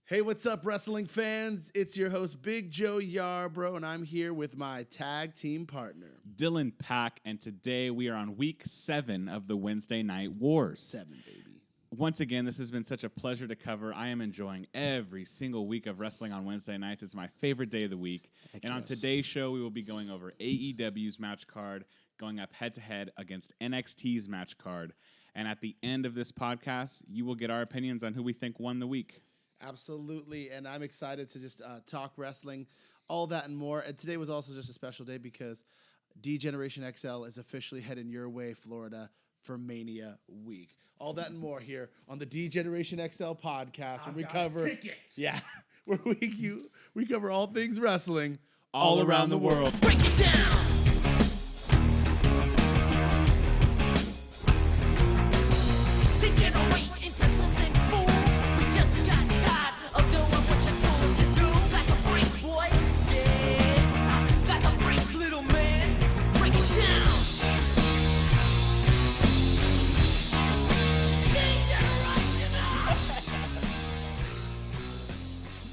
Hey, what's up, wrestling fans? It's your host, Big Joe Yarbrough, and I'm here with my tag team partner, Dylan Pack, and today we are on week 7 of the Wednesday Night Wars. 7, baby. Once again, this has been such a pleasure to cover. I am enjoying every single week of wrestling on Wednesday nights. It's my favorite day of the week. Heck and on yes. today's show, we will be going over AEW's match card, going up head-to-head against NXT's match card. And at the end of this podcast, you will get our opinions on who we think won the week. Absolutely, and I'm excited to just talk wrestling, all that and more. And today was also just a special day because dgenerationxl is officially heading your way, Florida, for Mania Week. All that and more here on the dgenerationxl podcast, where we cover tickets. Yeah, where we cover all things wrestling All around the world. Break it down. Degenerate into something cool. We just got tired of doing what you told us to do. That's a break, boy. Yeah, that's a break, little man. Break it down.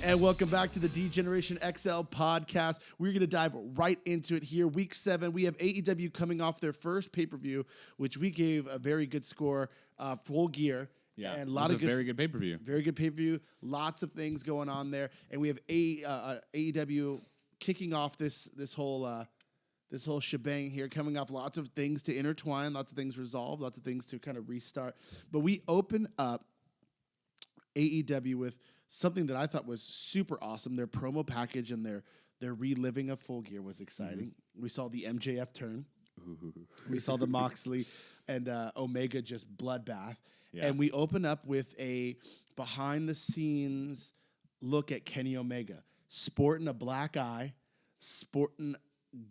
And welcome back to the D-Generation XL podcast. We're going to dive right into it here. Week 7, we have AEW coming off their first pay-per-view, which we gave a very good score, Full Gear. Yeah, and it was a very good pay-per-view. Very good pay-per-view. Lots of things going on there. And we have AEW kicking off this whole shebang here, coming off lots of things to intertwine, lots of things resolve, lots of things to kind of restart. But we open up AEW with something that I thought was super awesome. Their promo package and their reliving of Full Gear was exciting. Mm-hmm. We saw the MJF turn. Ooh. We saw the Moxley and Omega just bloodbath. Yeah. And we open up with a behind-the-scenes look at Kenny Omega, sporting a black eye, sporting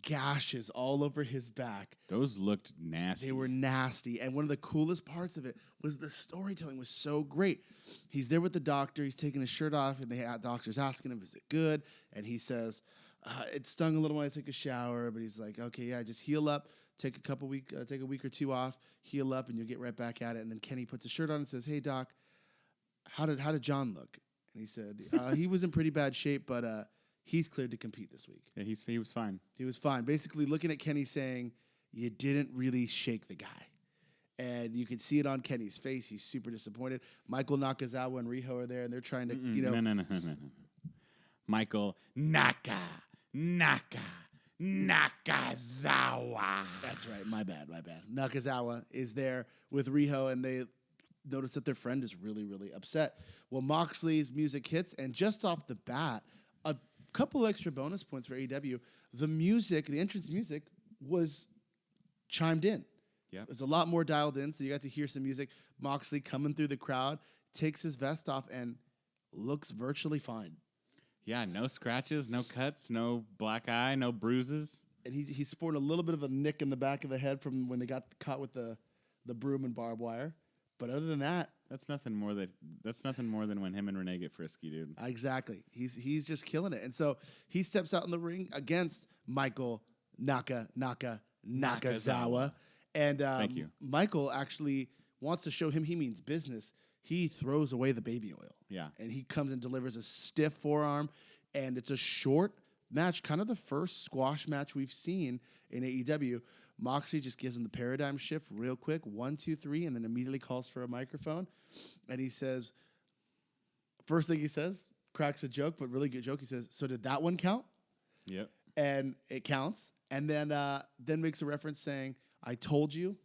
gashes all over his back. Those looked nasty. They were nasty. And one of the coolest parts of it was the storytelling was so great. He's there with the doctor. He's taking his shirt off, and the doctor's asking him, is it good? And he says, it stung a little when I took a shower, but he's like, okay, yeah, just heal up. Take a week or two off, heal up, and you'll get right back at it. And then Kenny puts his shirt on and says, hey, Doc, how did John look? And he said, he was in pretty bad shape, but he's cleared to compete this week. Yeah, he was fine. He was fine. Basically looking at Kenny saying, you didn't really shake the guy. And you can see it on Kenny's face. He's super disappointed. Michael Nakazawa and Riho are there, and they're trying to, No. Michael Nakazawa. That's right. My bad. Nakazawa is there with Riho, and they notice that their friend is really, really upset. Well, Moxley's music hits, and just off the bat, a couple extra bonus points for AEW. The entrance music was chimed in. Yeah, it was a lot more dialed in, so you got to hear some music. Moxley coming through the crowd, takes his vest off, and looks virtually fine. Yeah, no scratches, no cuts, no black eye, no bruises. And he's sporting a little bit of a nick in the back of the head from when they got caught with the broom and barbed wire. But other than that, that's nothing more than when him and Renee get frisky, dude. Exactly. He's just killing it. And so he steps out in the ring against Michael Nakazawa. And thank you. Michael actually wants to show him he means business. He throws away the baby oil. Yeah. And he comes and delivers a stiff forearm. And it's a short match, kind of the first squash match we've seen in AEW. Moxley just gives him the paradigm shift real quick, 1, 2, 3, and then immediately calls for a microphone. And he says, first thing he says, cracks a joke, but really good joke. He says, so did that one count? Yep. And it counts. And then makes a reference saying, I told you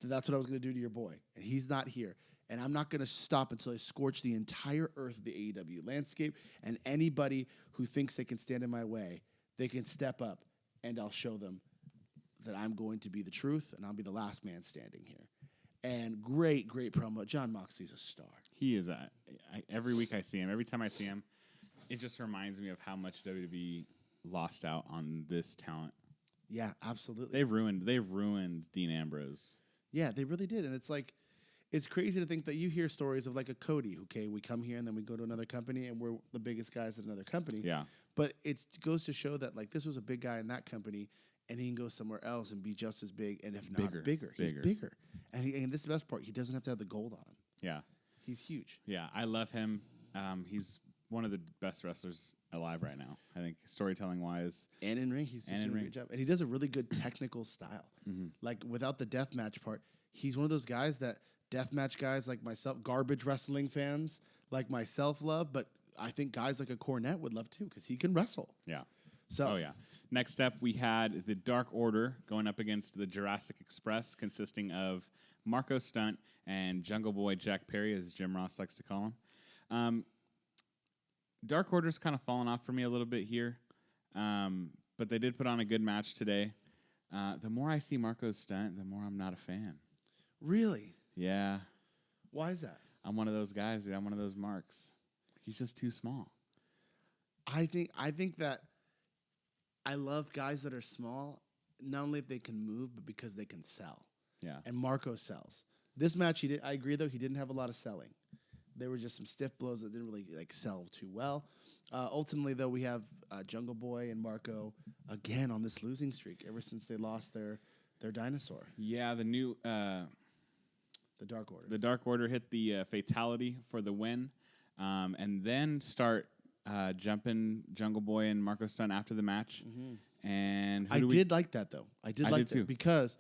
that that's what I was going to do to your boy. And he's not here. And I'm not going to stop until I scorch the entire earth of the AEW landscape. And anybody who thinks they can stand in my way, they can step up, and I'll show them that I'm going to be the truth, and I'll be the last man standing here. And great promo. John Moxley's a star. He is. Every week I see him, every time I see him, it just reminds me of how much WWE lost out on this talent. Yeah, absolutely. They ruined Dean Ambrose. Yeah, they really did. And it's like, it's crazy to think that you hear stories of like a Cody. Okay, we come here and then we go to another company and we're the biggest guys at another company. Yeah. But it goes to show that like this was a big guy in that company, and he can go somewhere else and be just as big, and if not bigger. He's bigger. And this is the best part. He doesn't have to have the gold on him. Yeah. He's huge. Yeah, I love him. He's one of the best wrestlers alive right now. I think storytelling wise. And in ring, he's just doing a great job. And he does a really good technical style. Like without the deathmatch part, he's one of those guys that deathmatch guys like myself, garbage wrestling fans like myself love, but I think guys like a Cornette would love too because he can wrestle. Yeah. So, Oh, yeah. Next up, we had the Dark Order going up against the Jurassic Express, consisting of Marco Stunt and Jungle Boy Jack Perry, as Jim Ross likes to call him. Dark Order's kind of fallen off for me a little bit here, but they did put on a good match today. The more I see Marco Stunt, the more I'm not a fan. Really? Yeah. Why is that? I'm one of those guys, dude. I'm one of those marks. He's just too small. I think that I love guys that are small, not only if they can move, but because they can sell. Yeah. And Marco sells. This match, I agree, though, he didn't have a lot of selling. There were just some stiff blows that didn't really sell too well. Ultimately, though, we have Jungle Boy and Marco again on this losing streak ever since they lost their dinosaur. Yeah, the Dark Order. The Dark Order hit the fatality for the win, and then start jumping Jungle Boy and Marco Stunt after the match. And I did like that, though. I did like that too. because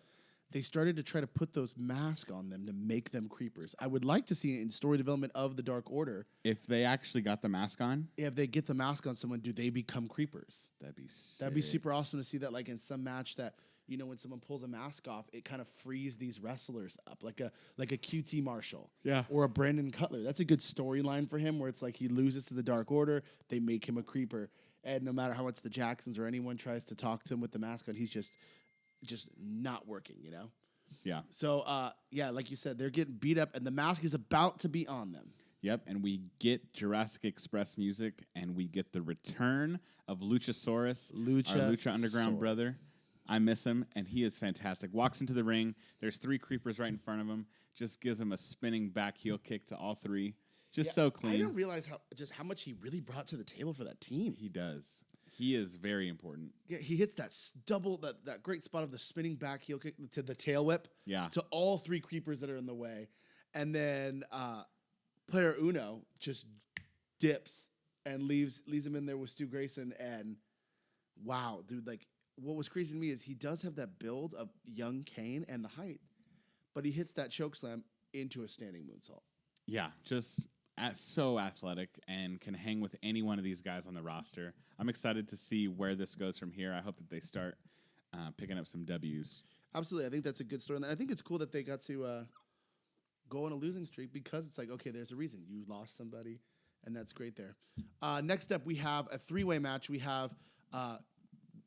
they started to try to put those masks on them to make them creepers. I would like to see in story development of the Dark Order, if they actually got the mask on, if they get the mask on someone, do they become creepers? that'd be sick. That'd be super awesome to see that, like in some match that, you know, when someone pulls a mask off, it kind of frees these wrestlers up, like a QT Marshall, or a Brandon Cutler. That's a good storyline for him, where it's like he loses to the Dark Order, they make him a creeper, and no matter how much the Jacksons or anyone tries to talk to him with the mask on, he's just not working, you know. Yeah. So like you said, they're getting beat up, and the mask is about to be on them. Yep, and we get Jurassic Express music, and we get the return of Luchasaurus, our Lucha Underground brother. I miss him, and he is fantastic. Walks into the ring. There's 3 creepers right in front of him. Just gives him a spinning back heel kick to all 3. Just so clean. I didn't realize how much he really brought to the table for that team. He does. He is very important. Yeah, he hits that that great spot of the spinning back heel kick to the tail whip. Yeah. To all 3 creepers that are in the way, and then player Uno just dips and leaves him in there with Stu Grayson. And wow, dude, like. What was crazy to me is he does have that build of young Kane and the height, but he hits that choke slam into a standing moonsault. Yeah, just so athletic and can hang with any one of these guys on the roster. I'm excited to see where this goes from here. I hope that they start picking up some W's. Absolutely. I think that's a good story. And I think it's cool that they got to go on a losing streak because it's like, okay, there's a reason. You lost somebody, and that's great there. Next up, we have a 3-way match. We have...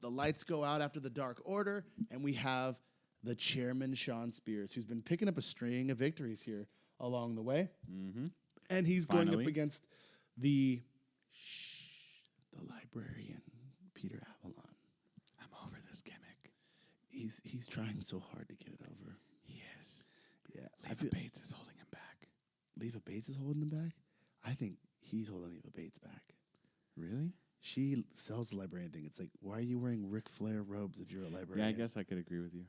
the lights go out after the Dark Order, and we have the chairman, Shawn Spears, who's been picking up a string of victories here along the way. Mm-hmm. And he's going up against the librarian, Peter Avalon. I'm over this gimmick. He's trying so hard to get it over. He is. Yeah. Leva Bates is holding him back. Leva Bates is holding him back? I think he's holding Leva Bates back. Really? She sells the librarian thing. It's like, why are you wearing Ric Flair robes if you're a librarian? Yeah, I guess I could agree with you.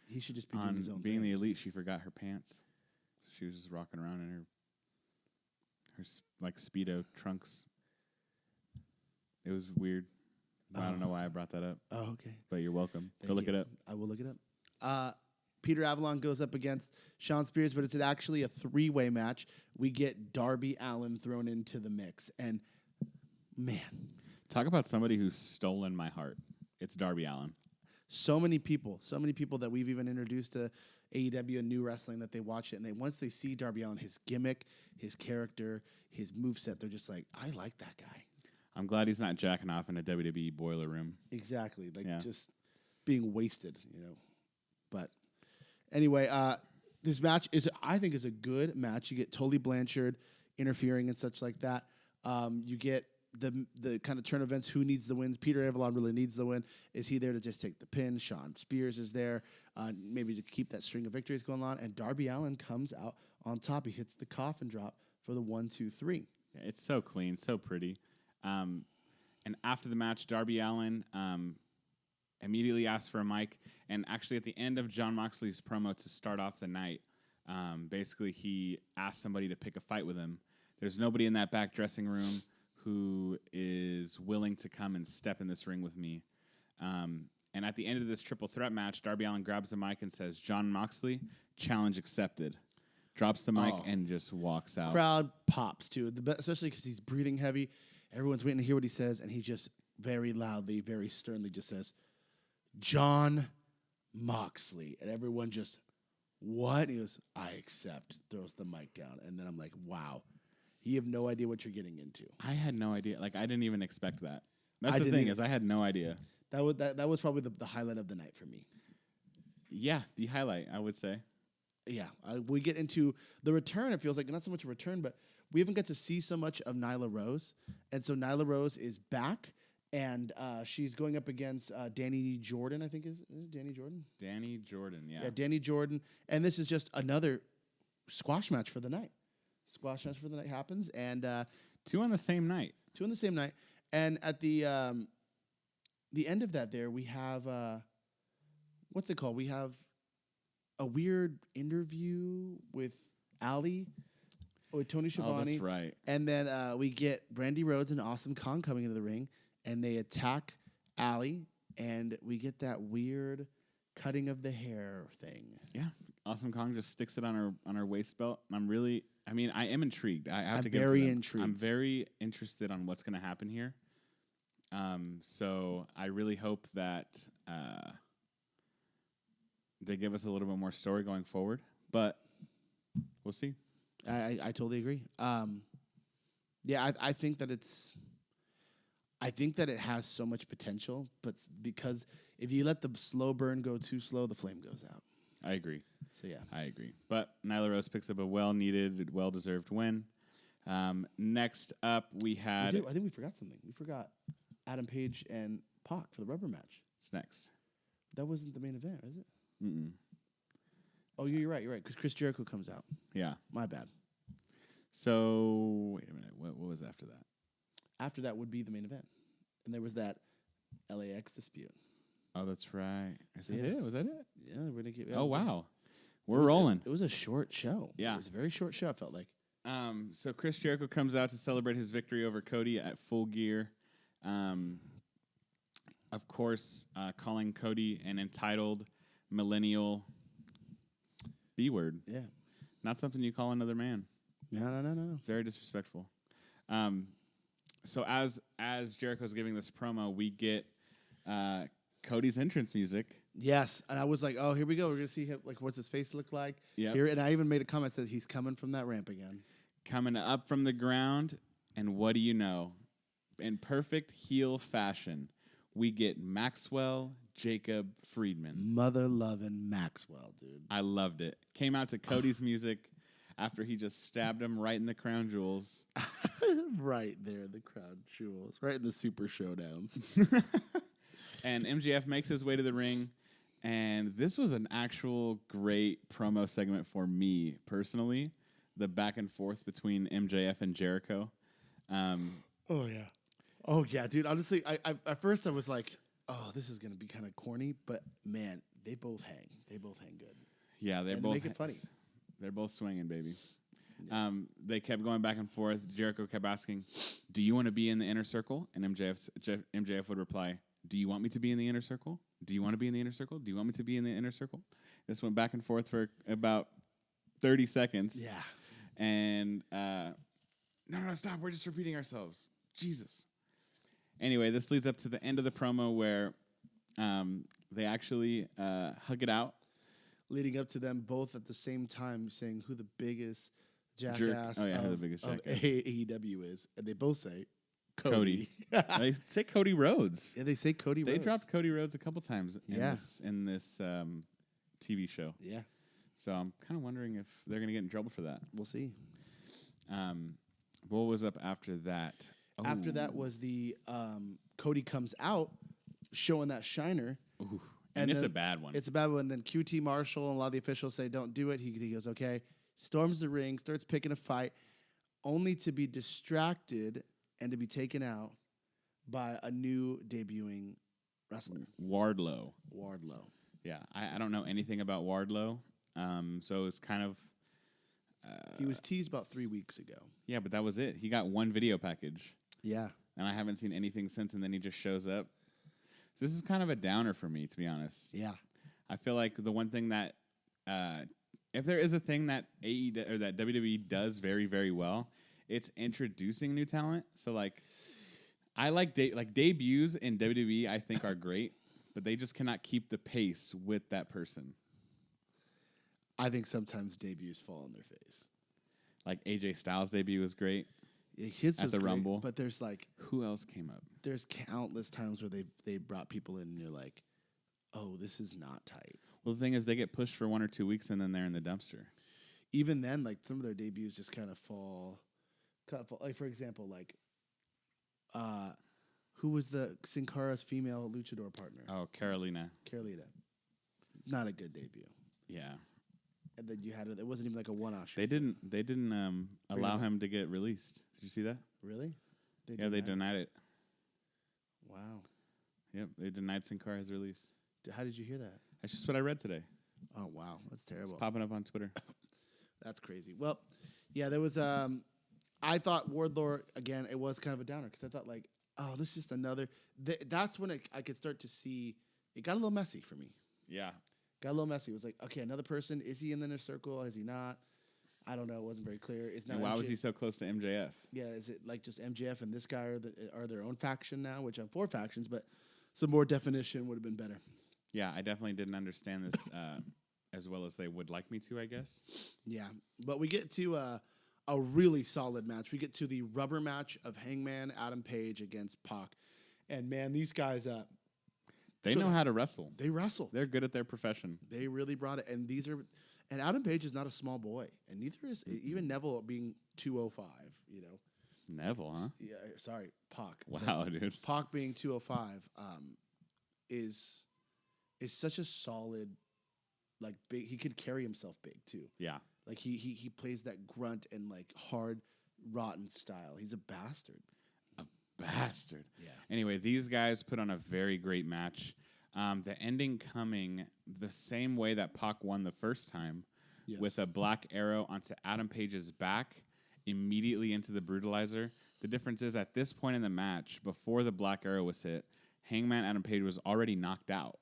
He should just be doing his own being thing. the elite, she forgot her pants. So she was just rocking around in her like Speedo trunks. It was weird. I don't know why I brought that up. Oh, okay. But you're welcome. Thank Go look you. it up. I will look it up. Peter Avalon goes up against Shawn Spears, but it's actually a 3-way match. We get Darby Allin thrown into the mix. And, man... Talk about somebody who's stolen my heart. It's Darby Allin. So many people that we've even introduced to AEW and new wrestling that they watch it, and once they see Darby Allin, his gimmick, his character, his moveset, they're just like, I like that guy. I'm glad he's not jacking off in a WWE boiler room. Exactly. Just being wasted, you know. But anyway, this match I think is a good match. You get Tully Blanchard interfering and such like that. You get the kind of turn events, who needs the wins. Peter Avalon really needs the win. Is he there to just take the pin? Shawn Spears is there, maybe to keep that string of victories going on. And Darby Allin comes out on top. He hits the coffin drop for the 1, 2, 3. Yeah, it's so clean, so pretty. And after the match, Darby Allin immediately asked for a mic. And actually, at the end of Jon Moxley's promo to start off the night, basically he asked somebody to pick a fight with him. There's nobody in that back dressing room who is willing to come and step in this ring with me. And at the end of this triple threat match, Darby Allin grabs the mic and says, "Jon Moxley, challenge accepted." Drops the mic and just walks out. Crowd pops too, especially because he's breathing heavy. Everyone's waiting to hear what he says, and he just very loudly, very sternly just says, "Jon Moxley," and everyone just, what? And he goes, "I accept." Throws the mic down, and then I'm like, wow, you have no idea what you're getting into. I had no idea. Like, I didn't even expect that. That's I the didn't thing either. is, I had no idea. That was probably the highlight of the night for me. Yeah, the highlight, I would say. Yeah, we get into the return. It feels like not so much a return, but we haven't got to see so much of Nyla Rose, and so Nyla Rose is back, and she's going up against Danny Jordan. I think is it Danny Jordan. Danny Jordan, yeah. Yeah, Danny Jordan, and this is just another squash match for the night. Squash match for the night happens, and 2 on the same night. 2 on the same night, and at the end of that, there we have what's it called? We have a weird interview with Ali, with Tony Schiavone. Oh, that's right. And then we get Brandy Rhodes and Awesome Kong coming into the ring, and they attack Ali, and we get that weird cutting of the hair thing. Yeah, Awesome Kong just sticks it on her waist belt, and I am intrigued. I have I'm to give it to very them. intrigued. I'm very interested on what's going to happen here. So I really hope that they give us a little bit more story going forward, but we'll see. I totally agree. Yeah, I think that it has so much potential, but because if you let the slow burn go too slow, the flame goes out. I agree. So yeah, I agree. But Nyla Rose picks up a well-needed, well-deserved win. Next up, we had... I think we forgot something. We forgot Adam Page and Pac for the rubber match. It's next. That wasn't the main event, is it? Mm-mm. Oh, you're right. You're right. Because Chris Jericho comes out. Yeah. My bad. So, wait a minute. What was after that? After that would be the main event. And there was that LAX dispute. Oh, that's right. Is So, that yeah. it? Was that it? Yeah, we're gonna get. Oh, wow. It We're was- rolling. It was a short show. Yeah. It was a very short show, I felt like. So Chris Jericho comes out to celebrate his victory over Cody at Full Gear. Of course, calling Cody an entitled millennial B-word. Yeah. Not something you call another man. No. It's very disrespectful. So as Jericho's giving this promo, we get Cody's entrance music. Yes, and I was like, oh, here we go. We're gonna see him, like, what's his face look like? Yep. Here, and I even made a comment that said he's coming from that ramp again. Coming up from the ground, and what do you know? In perfect heel fashion, we get Maxwell Jacob Friedman. Mother loving Maxwell, dude. I loved it. Came out to Cody's music after he just stabbed him right in the crown jewels. Right there, the crowd jewels, right in the Super Showdowns. And MJF makes his way to the ring. And this was an actual great promo segment for me personally. The back and forth between MJF and Jericho. Oh yeah, dude. Honestly, I at first I was like, oh, this is gonna be kind of corny, but man, they both hang. They both hang good. Yeah, they're And they both make it funny. They're both swinging, baby. They kept going back and forth. Jericho kept asking, "Do you want to be in the inner circle?" And MJF would reply, "Do you want me to be in the inner circle? Do you want to be in the inner circle? Do you want me to be in the inner circle?" This went back and forth for about 30 seconds. Yeah. And no, stop. We're just repeating ourselves. Jesus. Anyway, this leads up to the end of the promo where they actually hug it out. Leading up to them both at the same time saying who the biggest jackass who the of biggest of jackass. AEW is, and they both say Cody. They say Cody Rhodes. Yeah, they say Cody. They Rhodes. dropped Cody Rhodes a couple times Yeah. in this TV show. Yeah, So I'm kind of wondering if they're going to get in trouble for that. we'll see. What was up after that? After that was the Cody comes out showing that shiner. Ooh. And it's then a bad one. It's a bad one. Then QT Marshall and a lot of the officials say, don't do it. He goes, okay. Storms the ring, starts picking a fight, only to be distracted and to be taken out by a new debuting wrestler, Wardlow. Yeah, I don't know anything about Wardlow. So it's kind of... he was teased about 3 weeks ago. Yeah, but that was it. He got one video package. Yeah. and I haven't seen anything since. And then he just shows up. So this is kind of a downer for me, to be honest. Yeah. I feel like the one thing that, if there is a thing that or that WWE does very, very well, it's introducing new talent. So like, I like debuts in WWE. I think are great, but they just cannot keep the pace with that person. I think sometimes debuts fall on their face. Like AJ Styles' debut was great. Yeah, his At was the great, Rumble. but there's like Who else came up? there's countless times where they brought people in and you're like, oh, this is not tight. Well, the thing is, they get pushed for 1 or 2 weeks and then they're in the dumpster. Even then, like some of their debuts just kind of fall. Like for example, like who was the Sin Cara's female luchador partner? Oh, Carolina. Carolina. Not a good debut. Yeah. And then you had it wasn't even like a one-off. They didn't allow him to get released. Did you see that? Really? They denied it. Wow. Yep, they denied Sin Cara's release. How did you hear that? That's just what I read today. Oh wow, that's terrible. It's popping up on Twitter. That's crazy. Well, yeah, there was. I thought Wardlow again. It was kind of a downer because I thought like, oh, this is just another. That's when I could start to see it got a little messy for me. Yeah. Got a little messy. It was like, okay, another person. Is he in the inner circle? Is he not? I don't know. It wasn't very clear. Is now And why was he so close to MJF? Yeah, is it like just MJF and this guy are their own faction now? Which I'm for factions, but some more definition would have been better. Yeah, I definitely didn't understand this as well as they would like me to, I guess. Yeah, but we get to a really solid match. We get to the rubber match of Hangman Adam Page against Pac, and man, these guys They know how to wrestle. they wrestle. They're good at their profession. They really brought it, and and Adam Page is not a small boy, and neither is even Neville being 205. You know, Neville, huh? yeah, sorry, Pac. Wow, dude. Pac being 205 is such a solid, like big. He can carry himself big too. Yeah. Like he plays that grunt and like hard, rotten style. He's a bastard. Bastard. Yeah. Anyway, these guys put on a very great match. The ending coming the same way that Pac won the first time, Yes. with a black arrow onto Adam Page's back, immediately into the brutalizer. The difference is at this point in the match, before the black arrow was hit, Hangman Adam Page was already knocked out.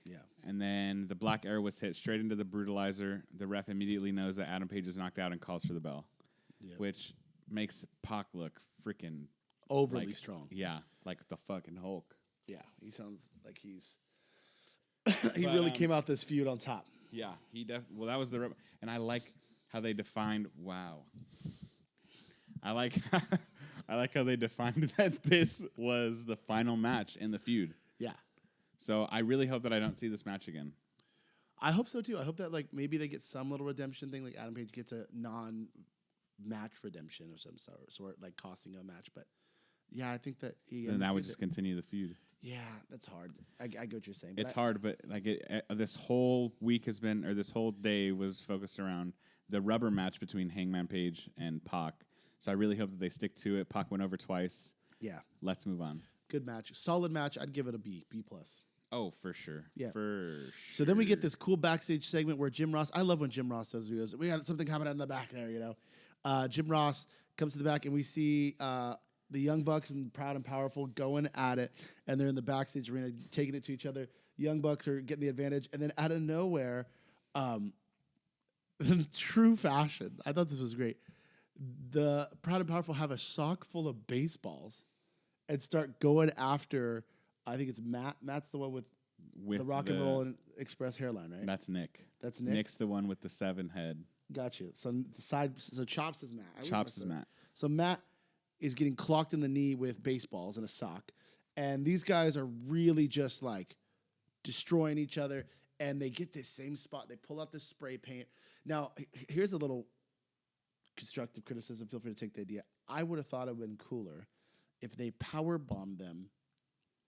Yeah. And then the black arrow was hit straight into the brutalizer. The ref immediately knows that Adam Page is knocked out and calls for the bell, Yep. which makes Pac look freaking Overly like, strong. Yeah, like the fucking Hulk. Yeah. He sounds like he's. He really came out this feud on top. Yeah, well, that was the and I like how they defined. Wow, I like how they defined that this was the final match in the feud. Yeah. So I really hope that I don't see this match again. I hope so too. I hope that like maybe they get some little redemption thing, like Adam Page gets a non-match redemption of some sort, like costing a match. But yeah, I think that And that would just continue the feud. Yeah, that's hard. I get what you're saying. It's hard, but like this whole week has been, or this whole day was focused around the rubber match between Hangman Page and Pac. So I really hope that they stick to it. Pac went over twice. Yeah. Let's move on. Good match. Solid match. I'd give it a B+. Oh, for sure. Yeah. For So then we get this cool backstage segment where Jim Ross, I love when Jim Ross does videos. We got something happening in the back there, you know. Jim Ross comes to the back and we see the Young Bucks and Proud and Powerful going at it, and they're in the backstage arena taking it to each other. The Young Bucks are getting the advantage, and then out of nowhere, in true fashion, I thought this was great. The Proud and Powerful have a sock full of baseballs and start going after, I think it's Matt. Matt's the one with the Rock and Roll and Express hairline, right? That's Nick. That's Nick? Nick's the one with the 7 head. Gotcha. So Chops is Matt. Chops is Matt. So Matt is getting clocked in the knee with baseballs and a sock. And these guys are really just like destroying each other. And they get this same spot. They pull out this spray paint. Now, here's a little constructive criticism. Feel free to take the idea. I would have thought it would have been cooler if they power bombed them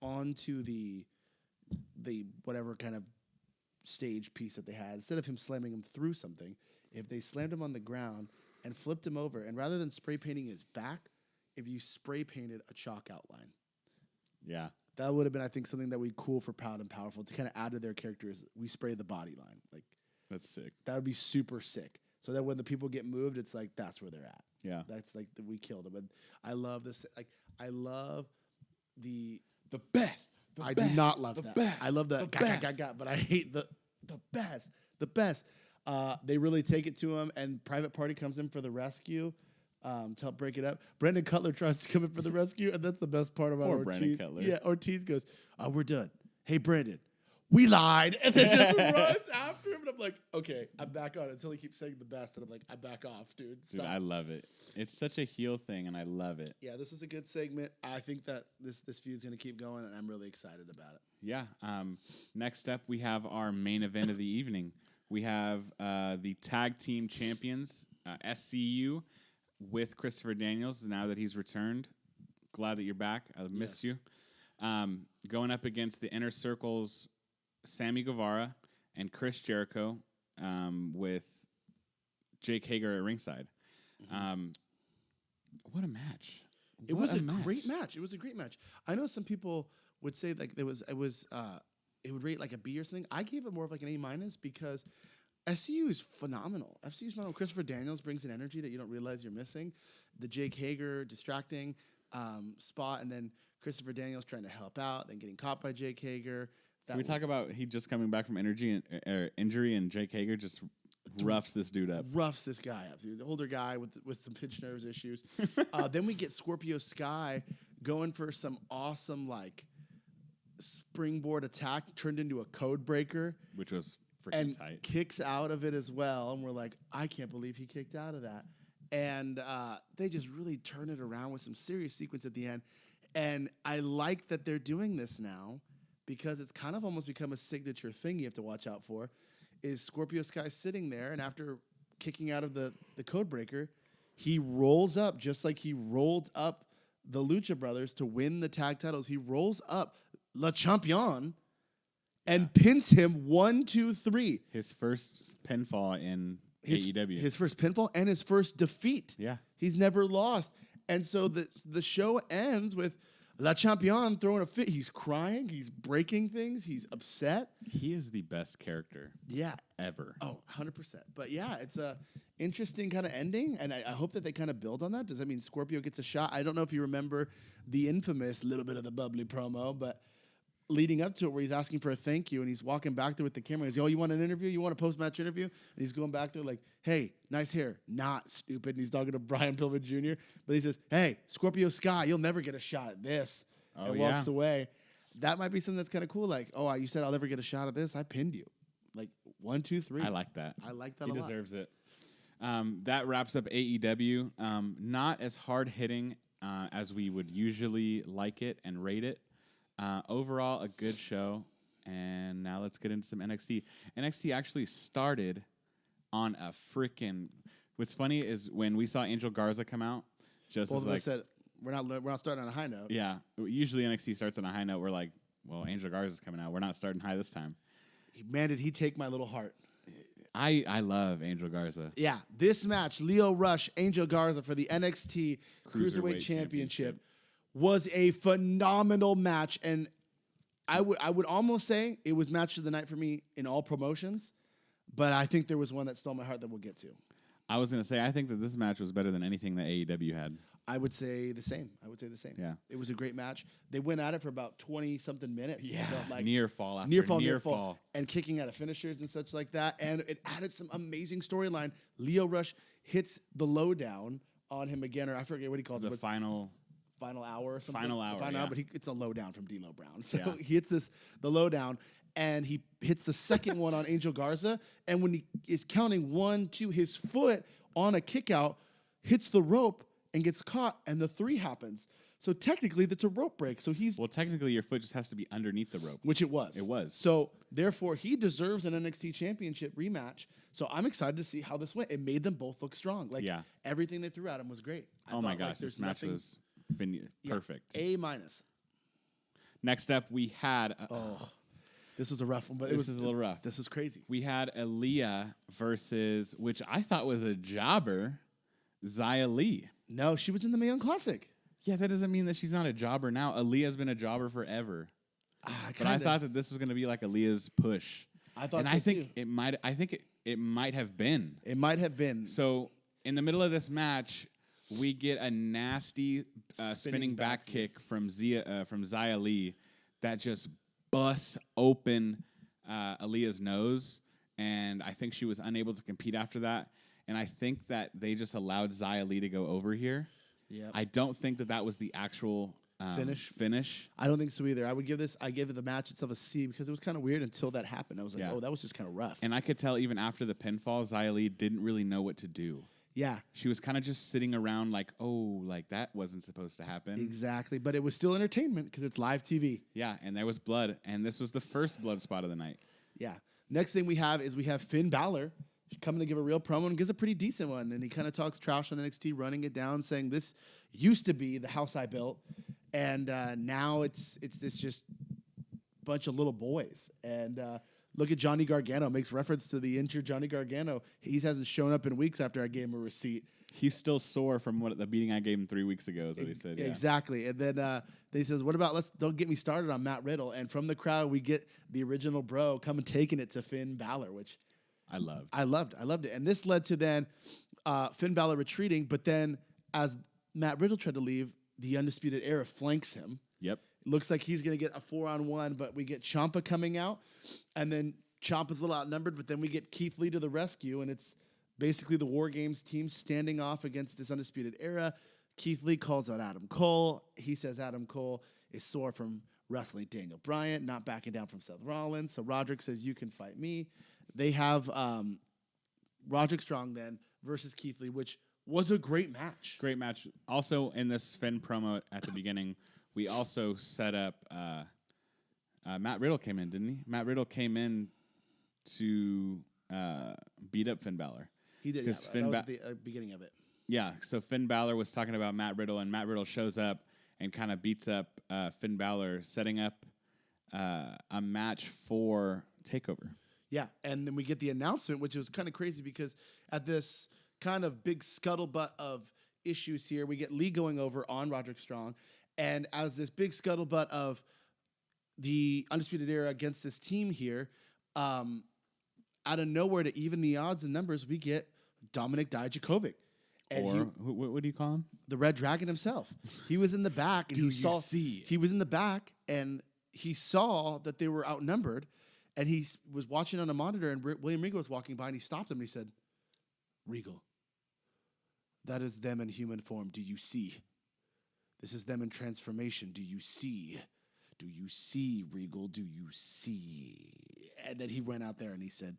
onto the whatever kind of stage piece that they had. Instead of him slamming him through something, if they slammed him on the ground and flipped him over, and rather than spray painting his back, if you spray painted a chalk outline. Yeah. That would have been, I think, something that would be cool for Proud and Powerful to kind of add to their characters. We spray the body line. Like, That's sick. that would be super sick. So that when the people get moved, it's like that's where they're at. Yeah. That's like we killed them. And I love this. Like I love the best. I do not love that. Best. I love the best. but I hate the best. The best. They really take it to him, and Private Party comes in for the rescue to help break it up. Brendan Cutler tries to come in for the rescue, and that's the best part about Poor Ortiz. Brendan Cutler. Yeah, Ortiz goes, we're done. Hey, Brendan, we lied. And then just runs after him, and I'm like, okay, I'm back on it until he keeps saying the best, and I'm like, I'm back off, dude. Dude, Stop. I love it. It's such a heel thing, and I love it. Yeah, this was a good segment. I think that this feud's going to keep going, and I'm really excited about it. Yeah. Next up, we have our main event of the evening. We have the tag team champions, SCU, with Christopher Daniels. Now that he's returned, glad that you're back. I missed you. Going up against the Inner Circle's Sammy Guevara and Chris Jericho, with Jake Hager at ringside. What a match! It was a great match. It was a great match. I know some people would say like it would rate like a B or something. I gave it more of like an A- because SCU is phenomenal. FCU is phenomenal. Christopher Daniels brings an energy that you don't realize you're missing. The Jake Hager distracting spot, and then Christopher Daniels trying to help out, then getting caught by Jake Hager. Can we talk about he just coming back from injury and Jake Hager just roughs this dude up. Roughs this guy up. Dude. The older guy with some pinch nerves issues. Then we get Scorpio Sky going for some awesome like springboard attack turned into a code breaker. Which was freaking and tight. Kicks out of it as well. And we're like, I can't believe he kicked out of that. And they just really turn it around with some serious sequence at the end. And I like that they're doing this now because it's kind of almost become a signature thing you have to watch out for. Is Scorpio Sky sitting there, and after kicking out of the code breaker, he rolls up just like he rolled up the Lucha Brothers to win the tag titles. He rolls up Le Champion and pins him 1, 2, 3. His first pinfall in AEW. His first pinfall and his first defeat. Yeah. He's never lost. And so the show ends with Le Champion throwing a fit. He's crying. He's breaking things. He's upset. He is the best character ever. Oh, 100%. But yeah, it's a interesting kind of ending, and I hope that they kind of build on that. Does that mean Scorpio gets a shot? I don't know if you remember the infamous little bit of the bubbly promo, but leading up to it where he's asking for a thank you, and he's walking back there with the camera. He's like, oh, you want an interview? You want a post-match interview? And he's going back there like, hey, nice hair. Not stupid. And he's talking to Brian Pillman Jr. But he says, hey, Scorpio Sky, you'll never get a shot at this. And walks away. That might be something that's kind of cool. Like, oh, you said I'll never get a shot at this. I pinned you. Like 1, 2, 3. I like that. I like that he a lot. He deserves it. That wraps up AEW. Not as hard-hitting as we would usually like it and rate it. Overall, a good show. And now let's get into some NXT. NXT actually started on a freaking... What's funny is when we saw Angel Garza come out, just both as of like... us said, we're not starting on a high note. Yeah. Usually NXT starts on a high note. We're like, well, Angel Garza's coming out. We're not starting high this time. Man, did he take my little heart. I love Angel Garza. Yeah. This match, Lio Rush, Angel Garza for the NXT Cruiserweight Championship was a phenomenal match. And I would almost say it was match of the night for me in all promotions. But I think there was one that stole my heart that we'll get to. I was going to say, I think that this match was better than anything that AEW had. I would say the same. Yeah. It was a great match. They went at it for about 20-something minutes. Yeah. It felt like Near fall. And kicking out of finishers and such like that. And it added some amazing storyline. Lio Rush hits the lowdown on him again, or I forget what he calls it. The final hour or something. Final hour, Final yeah. hour, but it's a lowdown from D'Lo Brown. So Yeah. he hits the lowdown, and he hits the second one on Angel Garza. And when he is counting 1, 2, his foot on a kick out hits the rope and gets caught, and the 3 happens. So technically, that's a rope break. So he's... Well, technically, your foot just has to be underneath the rope. Which it was. It was. So, therefore, he deserves an NXT Championship rematch. So, I'm excited to see how this went. It made them both look strong. Like, everything they threw at him was great. Oh, my gosh. This match was perfect. A-. Next up, we had... This was a rough one. But this is a little rough. This is crazy. We had Aaliyah versus, which I thought was a jobber, Xia Li. No, she was in the Mae Young Classic. Yeah, that doesn't mean that she's not a jobber now. Aaliyah's been a jobber forever. But I thought that this was going to be like Aaliyah's push. I thought and so I think too. it might. I think it might have been. It might have been. So in the middle of this match, we get a nasty spinning back kick from Xia Li that just busts open Aaliyah's nose, and I think she was unable to compete after that. And I think that they just allowed Xia Li to go over here. Yeah. I don't think that was the actual finish. I don't think so either. I gave the match itself a C because it was kind of weird until that happened. I was like, oh, that was just kind of rough. And I could tell even after the pinfall, Xia Li didn't really know what to do. Yeah. She was kind of just sitting around like, oh, like that wasn't supposed to happen. Exactly. But it was still entertainment because it's live TV. Yeah, and there was blood. And this was the first blood spot of the night. Yeah. Next thing we have Finn Balor coming to give a real promo and gives a pretty decent one. And he kind of talks trash on NXT, running it down, saying this used to be the house I built. And now it's this just bunch of little boys. And look at Johnny Gargano. Makes reference to the injured Johnny Gargano. He hasn't shown up in weeks after I gave him a receipt. He's still sore from the beating I gave him 3 weeks ago, is what he said. Yeah. Exactly. And then he says, what about don't get me started on Matt Riddle. And from the crowd, we get the original bro coming taking it to Finn Balor, which I loved. I loved it. And this led to then Finn Balor retreating. But then as Matt Riddle tried to leave, the Undisputed Era flanks him. Yep. Looks like he's going to get a 4-on-1, but we get Ciampa coming out. And then Ciampa's a little outnumbered, but then we get Keith Lee to the rescue. And it's basically the War Games team standing off against this Undisputed Era. Keith Lee calls out Adam Cole. He says Adam Cole is sore from wrestling Daniel Bryan, not backing down from Seth Rollins. So Roderick says, you can fight me. They have Roderick Strong then versus Keith Lee, which was a great match. Great match. Also, in this Finn promo at the beginning, we also set up Matt Riddle came in, didn't he? Matt Riddle came in to beat up Finn Balor. He did, yeah. That was the beginning of it. Yeah, so Finn Balor was talking about Matt Riddle, and Matt Riddle shows up and kind of beats up Finn Balor, setting up a match for TakeOver. Yeah, and then we get the announcement, which was kind of crazy because at this kind of big scuttlebutt of issues here, we get Lee going over on Roderick Strong, and as this big scuttlebutt of the Undisputed Era against this team here, out of nowhere to even the odds and numbers, we get Dominic Kovac. And what do you call him? The Red Dragon himself. He was in the back, and he was in the back, and he saw that they were outnumbered, and he was watching on a monitor, and William Regal was walking by, and he stopped him, and he said, Regal, that is them in human form. Do you see? This is them in transformation. Do you see? Do you see, Regal? Do you see? And then he went out there, and he said,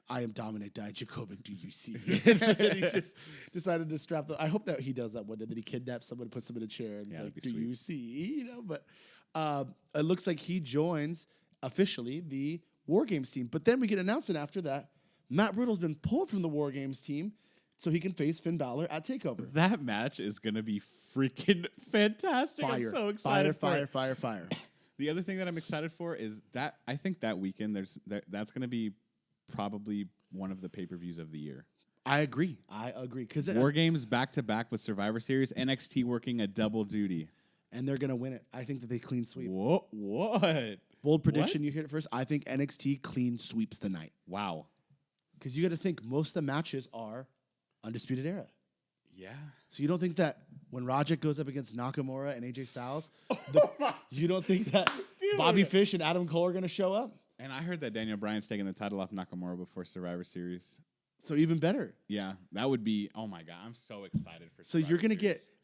I am Dominic Kovac. Do you see? And he just decided to strap the. I hope that he does that one day, that he kidnaps someone, puts them in a chair, and it's like, do you see? But it looks like he joins officially the War Games team. But then we get an announcement after that. Matt Riddle's been pulled from the War Games team so he can face Finn Balor at TakeOver. That match is going to be freaking fantastic. Fire. I'm so excited Fire. The other thing that I'm excited for is that I think that weekend that's going to be probably one of the pay-per-views of the year. I agree. Because War Games back-to-back with Survivor Series, NXT working a double duty. And they're going to win it. I think that they clean sweep. What? Bold prediction, you heard it first. I think NXT clean sweeps the night. Wow. Because you got to think, most of the matches are Undisputed Era. Yeah. So you don't think that when Roderick goes up against Nakamura and AJ Styles, you don't think that Bobby Fish and Adam Cole are going to show up? And I heard that Daniel Bryan's taking the title off Nakamura before Survivor Series. So even better. Yeah, that would be. Oh my God, I'm so excited for. So Survivor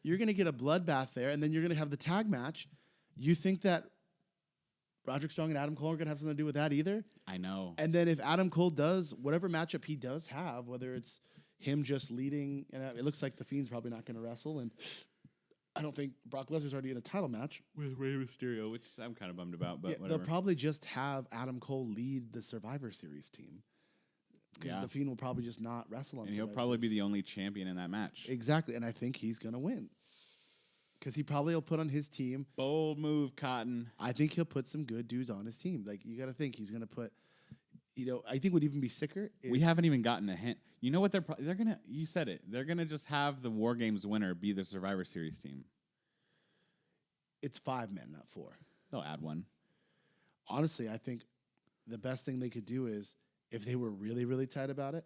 you're gonna get a bloodbath there, and then you're gonna have the tag match. You think that Roderick Strong and Adam Cole are gonna have something to do with that either? I know. And then if Adam Cole does whatever matchup he does have, whether it's him just leading, and it looks like the Fiend's probably not gonna wrestle, and I don't think Brock Lesnar's already in a title match with Rey Mysterio, which I'm kind of bummed about. But whatever. They'll probably just have Adam Cole lead the Survivor Series team. Because the Fiend will probably just not wrestle on Survivor Series. And he'll probably be the only champion in that match. Exactly, and I think he's going to win. Because he probably will put on his team. Bold move, Cotton. I think he'll put some good dudes on his team. Like, you got to think he's going to put, I think would even be sicker. We haven't even gotten a hint. You know what they're going to, you said it, they're going to just have the War Games winner be the Survivor Series team. It's 5 men, not 4. They'll add one. Honestly, I think the best thing they could do is if they were really, really tight about it,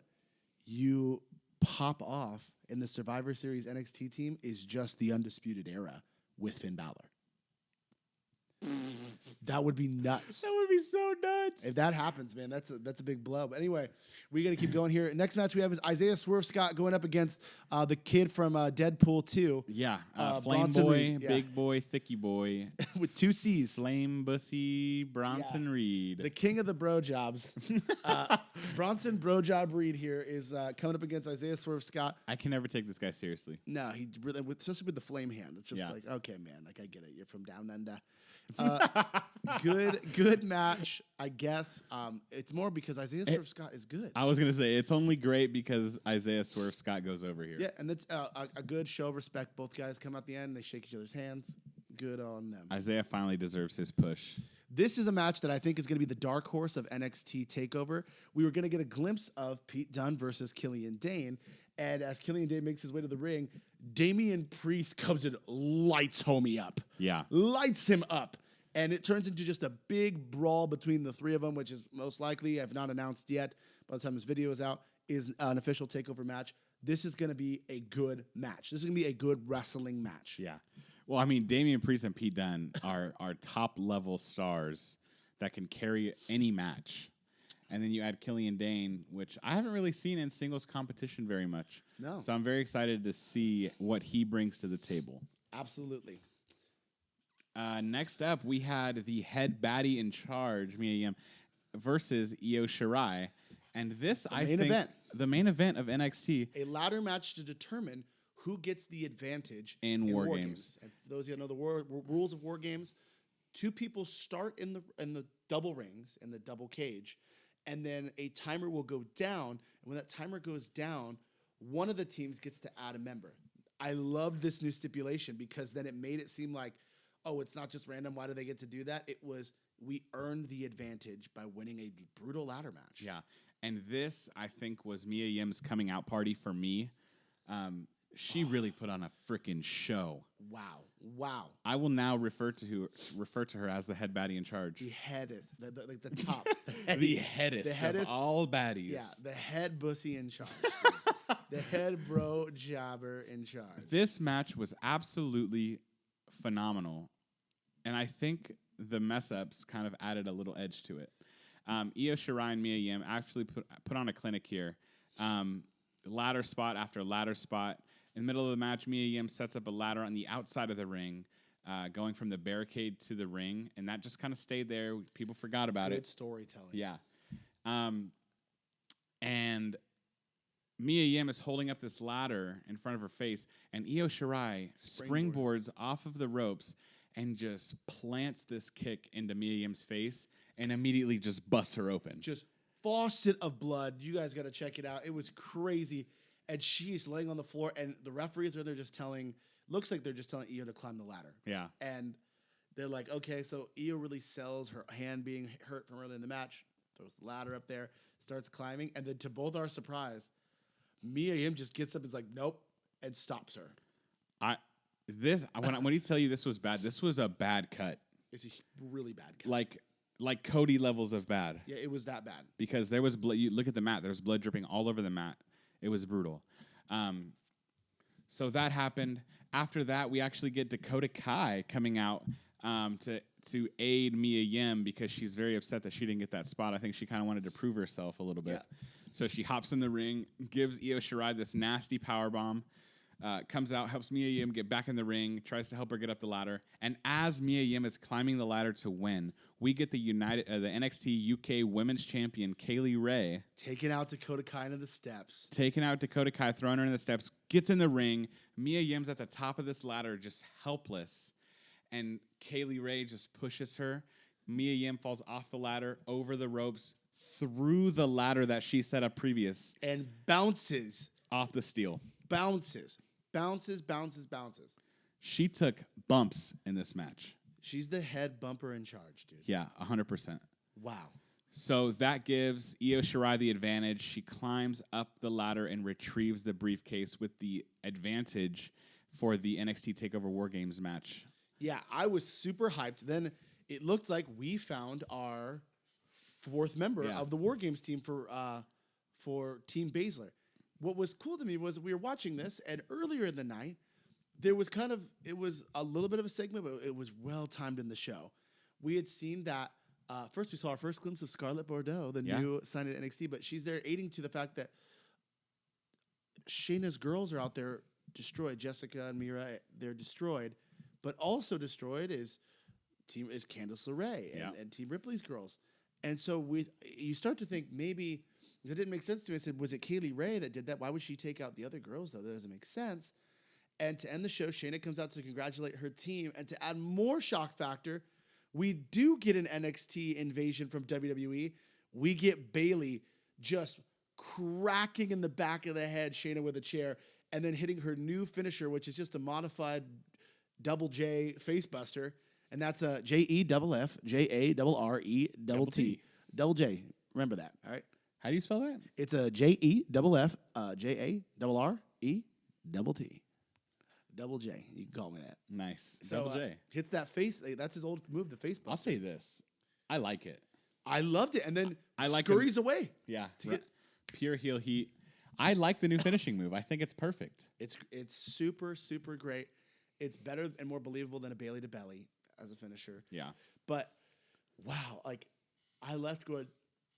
you pop off in the Survivor Series NXT team is just the Undisputed Era with Finn Balor. That would be nuts. That would be so nuts. If that happens, man, that's a big blow. But anyway, we got to keep going here. Next match we have is Isaiah Swerve Scott going up against the kid from Deadpool 2. Yeah, Flame Bronson Boy, Reed, yeah. Big Boy, Thicky Boy, With 2 C's. Flame Bussy, Bronson Reed. The king of the bro jobs. Bronson Bro Job Reed here is coming up against Isaiah Swerve Scott. I can never take this guy seriously. No, he really, especially with the flame hand. It's just Yeah. like, okay, man, like I get it. You're from down under. Good match, I guess. It's more because Isaiah Swerve Scott is good. I was going to say, it's only great because Isaiah Swerve Scott goes over here. Yeah, and that's a good show of respect. Both guys come out the end, they shake each other's hands. Good on them. Isaiah finally deserves his push. This is a match that I think is going to be the dark horse of NXT TakeOver. We were going to get a glimpse of Pete Dunne versus Killian Dane. And as Killian Dane makes his way to the ring, Damian Priest comes and lights homie up. Yeah. Lights him up. And it turns into just a big brawl between the three of them, which is most likely, I've not announced yet, by the time this video is out, is an official TakeOver match. This is going to be a good match. This is going to be a good wrestling match. Yeah. Well, I mean, Damian Priest and Pete Dunne are top-level stars that can carry any match. And then you add Killian Dane, which I haven't really seen in singles competition very much. No. So I'm very excited to see what he brings to the table. Absolutely. Next up, we had the head baddie in charge, Mia Yim, versus Io Shirai. And this, I think, the main event of NXT. A ladder match to determine who gets the advantage In War Games. And for those of you who know the rules of War Games, 2 people start in the double rings, in the double cage, and then a timer will go down. And when that timer goes down, one of the teams gets to add a member. I love this new stipulation because then it made it seem like, oh, it's not just random. Why do they get to do that? It was, we earned the advantage by winning a brutal ladder match. Yeah. And this, I think, was Mia Yim's coming out party for me. She really put on a freaking show. Wow. I will now refer to her as the head baddie in charge. The head is, like the top. The headest of all baddies. Yeah, the head bussy in charge. The head bro jobber in charge. This match was absolutely phenomenal. And I think the mess-ups kind of added a little edge to it. Io Shirai and Mia Yim actually put on a clinic here. Ladder spot after ladder spot. In the middle of the match, Mia Yim sets up a ladder on the outside of the ring, going from the barricade to the ring, and that just kind of stayed there. People forgot about it. Good storytelling. Yeah. And Mia Yim is holding up this ladder in front of her face, and Io Shirai springboards off of the ropes and just plants this kick into Mia Yim's face and immediately just busts her open. Just faucet of blood. You guys got to check it out. It was crazy. And she's laying on the floor, and the referees are there just looks like they're just telling Io to climb the ladder. Yeah. And they're like, okay, so Io really sells her hand being hurt from early in the match, throws the ladder up there, starts climbing, and then to both our surprise, Mia Yim just gets up and is like, nope, and stops her. When he tell you this was bad, this was a bad cut. It's a really bad cut. Like Cody levels of bad. Yeah, it was that bad. Because there was blood. You look at the mat. There was blood dripping all over the mat. It was brutal. So that happened. After that, we actually get Dakota Kai coming out to aid Mia Yim because she's very upset that she didn't get that spot. I think she kind of wanted to prove herself a little bit. Yeah. So she hops in the ring, gives Io Shirai this nasty powerbomb, comes out, helps Mia Yim get back in the ring, tries to help her get up the ladder. And as Mia Yim is climbing the ladder to win, we get the NXT UK Women's Champion, Kaylee Ray. Taking out Dakota Kai into the steps. Taking out Dakota Kai, throwing her in the steps, gets in the ring. Mia Yim's at the top of this ladder, just helpless. And Kaylee Ray just pushes her. Mia Yim falls off the ladder, over the ropes, through the ladder that she set up previous. And bounces. Off the steel. Bounces. She took bumps in this match. She's the head bumper in charge, dude. Yeah, 100%. Wow. So that gives Io Shirai the advantage. She climbs up the ladder and retrieves the briefcase with the advantage for the NXT TakeOver War Games match. Yeah, I was super hyped. Then it looked like we found our fourth member Yeah. of the War Games team for Team Baszler. What was cool to me was we were watching this, and earlier in the night, there was it was a little bit of a segment, but it was well timed in the show. We had seen that. First, we saw our first glimpse of Scarlett Bordeaux, the new signed at NXT, but she's there aiding to the fact that Shayna's girls are out there destroyed. Jessica and Mira, they're destroyed, but also destroyed is Candice LeRae and Team Ripley's girls. And so you start to think maybe that didn't make sense to me. I said, was it Kaylee Ray that did that? Why would she take out the other girls, though? That doesn't make sense. And to end the show, Shayna comes out to congratulate her team. And to add more shock factor, we do get an NXT invasion from WWE. We get Bayley just cracking in the back of the head Shayna with a chair and then hitting her new finisher, which is just a modified double J facebuster. And that's a JEFFJARRE double J. Remember that, all right? How do you spell that? It's a JEFF JARRE double T. Double J. You can call me that. Nice. So, Double J. hits that face. That's his old move, the face buster. I'll say this. I like it. I loved it. And then I like scurries away. Yeah. get- Pure heel heat. I like the new finishing move. I think it's perfect. It's super, super great. It's better and more believable than a Bailey to belly as a finisher. Yeah. But wow, like I left going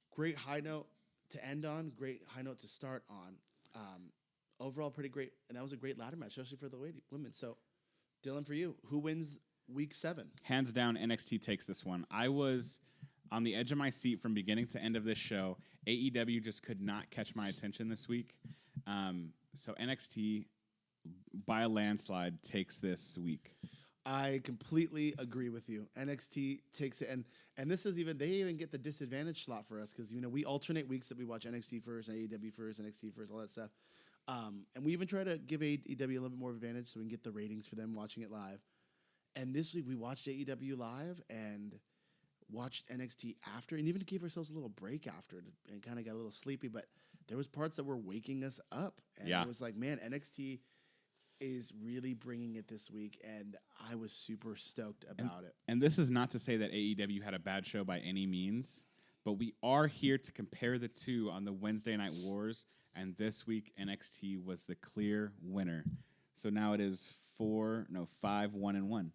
great high note to end on, great high note to start on. Overall, pretty great, and that was a great ladder match, especially for the women. So, Dylan, for you, who wins week 7? Hands down, NXT takes this one. I was on the edge of my seat from beginning to end of this show. AEW just could not catch my attention this week. So NXT, by a landslide, takes this week. I completely agree with you. NXT takes it, and this is they even get the disadvantage slot for us because we alternate weeks that we watch NXT first, AEW first, NXT first, all that stuff. And we even try to give AEW a little bit more advantage so we can get the ratings for them watching it live. And this week we watched AEW live and watched NXT after, and even gave ourselves a little break after it and kind of got a little sleepy. But there was parts that were waking us up, and it was like, man, NXT is really bringing it this week, and I was super stoked about it. And this is not to say that AEW had a bad show by any means, but we are here to compare the two on the Wednesday Night Wars, and this week NXT was the clear winner. So now it is 5-1-1. 5-1-1.